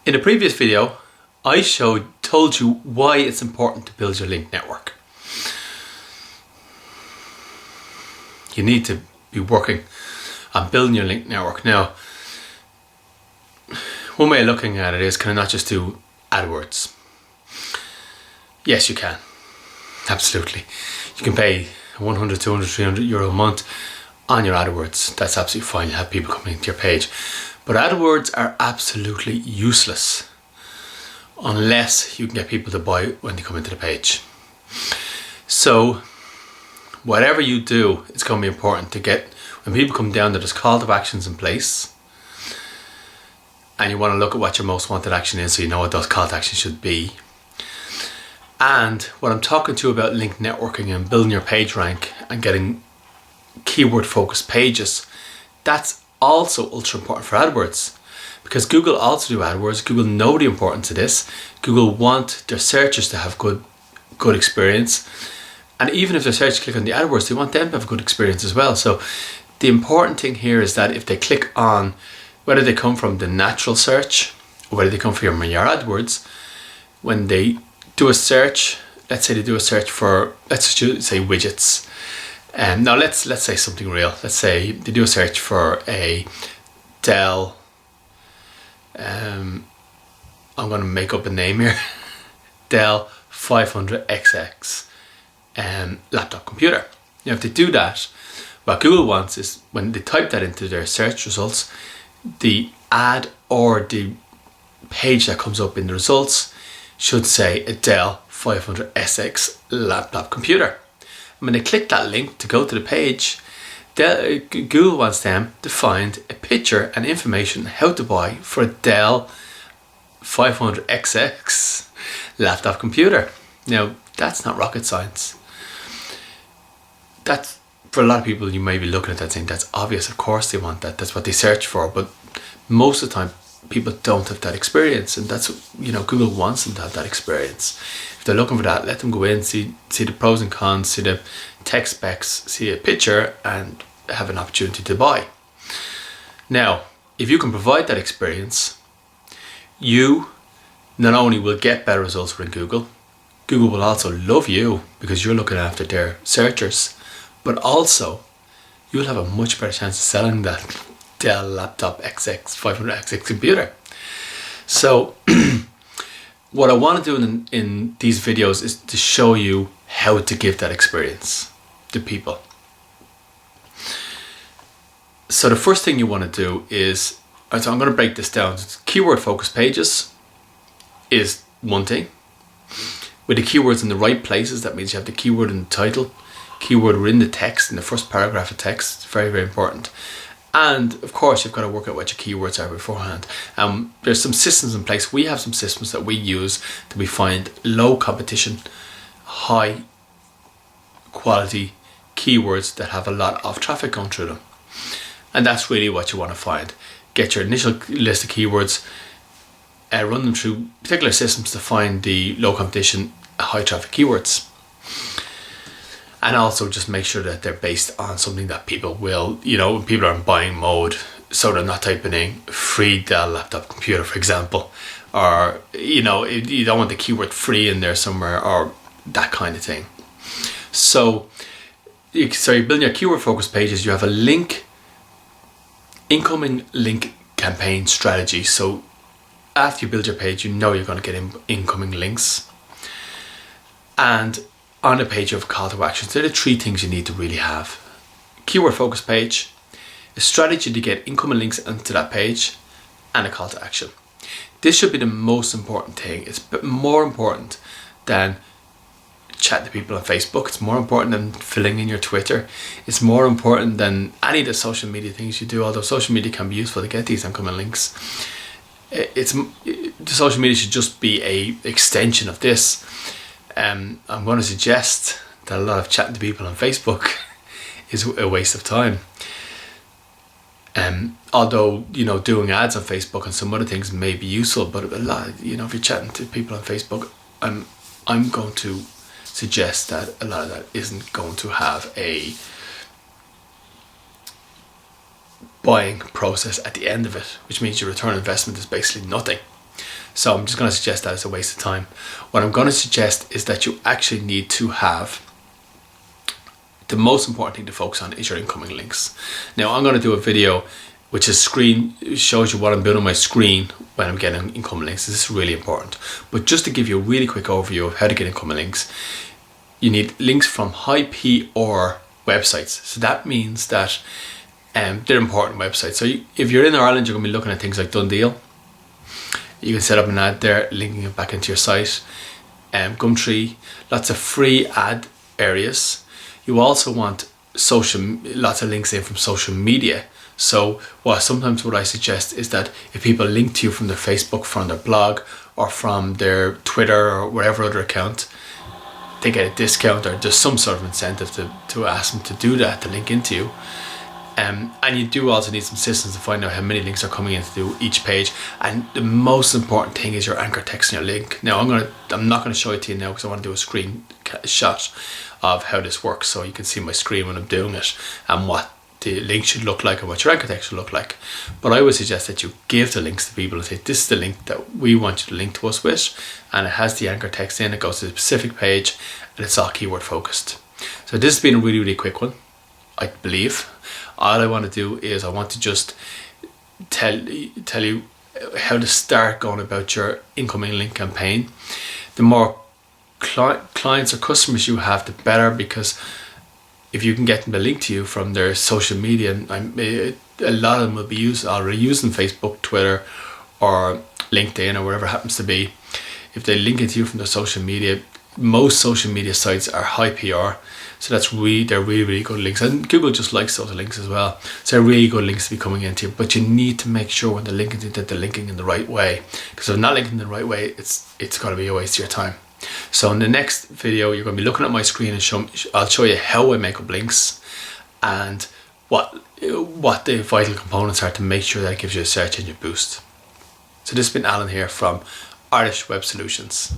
In a previous video, I told you why it's important to build your link network. You need to be working on building your link network. Now, one way of looking at it is, can I not just do Adwords? Yes, you can. Absolutely. You can pay 100, 200, 300 euro a month on your AdWords. That's absolutely fine. You have people coming to your page. But AdWords are absolutely useless unless you can get people to buy when they come into the page. So whatever you do, it's going to be important to get, when people come down, there's call to actions in place. And you want to look at what your most wanted action is so you know what those call to actions should be. And what I'm talking to you about link networking and building your page rank and getting keyword focused pages, that's also ultra important for AdWords, because Google also do AdWords. Google know the importance of this. Google want their searchers to have good experience, and even if their searchers click on the AdWords, they want them to have a good experience as well. So the important thing here is that if they click on, whether they come from the natural search or whether they come from your AdWords, when they do a search, let's say they do a search for, let's just say widgets. Now let's say something real. Let's say they do a search for a Dell, I'm going to make up a name here, Dell 500XX laptop computer. Now if they do that, what Google wants is when they type that into their search results, the ad or the page that comes up in the results should say a Dell 500SX laptop computer. When they click that link to go to the page, Google wants them to find a picture and information how to buy for a Dell 500XX laptop computer. Now, that's not rocket science. That's, for a lot of people, you may be looking at that saying, that's obvious, of course they want that, that's what they search for, but most of the time people don't have that experience, and that's what, Google wants them to have that experience. If they're looking for that, let them go in, see the pros and cons, see the tech specs, see a picture, and have an opportunity to buy. Now, if you can provide that experience, you not only will get better results from Google, Google will also love you because you're looking after their searchers, but also you'll have a much better chance of selling that Dell laptop 500XX computer. So what I want to do in these videos is to show you how to give that experience to people. So the first thing you want to do is, so I'm going to break this down. Keyword focused pages is one thing. With the keywords in the right places, that means you have the keyword in the title, keyword within the text, in the first paragraph of text. It's very, very important. And of course, you've got to work out what your keywords are beforehand. There's some systems in place. We have some systems that we use that we find low competition, high quality keywords that have a lot of traffic going through them. And that's really what you want to find. Get your initial list of keywords, run them through particular systems to find the low competition, high traffic keywords. And also just make sure that they're based on something that people will, when people are in buying mode, so they're not typing in free Dell laptop computer, for example, or, you don't want the keyword free in there somewhere, or that kind of thing. So you're building your keyword focused pages. You have a incoming link campaign strategy. So after you build your page, you're going to get incoming links. And on the page of call to actions, there are the three things you need to really have. Keyword focused page, a strategy to get incoming links onto that page, and a call to action. This should be the most important thing. It's more important than chatting to people on Facebook. It's more important than filling in your Twitter. It's more important than any of the social media things you do, although social media can be useful to get these incoming links. The social media should just be an extension of this. I'm going to suggest that a lot of chatting to people on Facebook is a waste of time. Although, doing ads on Facebook and some other things may be useful, but a lot, if you're chatting to people on Facebook, I'm going to suggest that a lot of that isn't going to have a buying process at the end of it, which means your return on investment is basically nothing. So I'm just going to suggest that as a waste of time. What I'm going to suggest is that you actually need to have, the most important thing to focus on is your incoming links. Now I'm going to do a video which is shows you what I'm doing on my screen when I'm getting incoming links. This is really important. But just to give you a really quick overview of how to get incoming links, you need links from high PR websites. So that means that they're important websites. So if you're in Ireland, you're going to be looking at things like Dundee. You can set up an ad there, linking it back into your site. Gumtree, lots of free ad areas. You also want lots of links in from social media. So sometimes what I suggest is that if people link to you from their Facebook, from their blog, or from their Twitter or whatever other account, they get a discount, or there's some sort of incentive to ask them to do that, to link into you. And you do also need some systems to find out how many links are coming into each page. And the most important thing is your anchor text in your link. Now I'm not going to show it to you now because I want to do a screenshot of how this works, so you can see my screen when I'm doing it and what the link should look like and what your anchor text should look like. But I would suggest that you give the links to people and say, this is the link that we want you to link to us with, and it has the anchor text in, it goes to the specific page, and it's all keyword focused. So this has been a really, really quick one, I believe. All I want to do is I want to just tell you how to start going about your incoming link campaign. The more clients or customers you have, the better, because if you can get them to link to you from their social media, and a lot of them will be already using Facebook, Twitter, or LinkedIn, or whatever it happens to be. If they link it to you from their social media, most social media sites are high PR, so they're really, really good links, and Google just likes those links as well. So they're really good links to be coming into you, but you need to make sure when they're linking to that they're linking in the right way, because if they're not linking in the right way, it's going to be a waste of your time. So in the next video, you're going to be looking at my screen and I'll show you how I make up links and what the vital components are to make sure that it gives you a search engine boost. So this has been Alan here from Irish Web Solutions.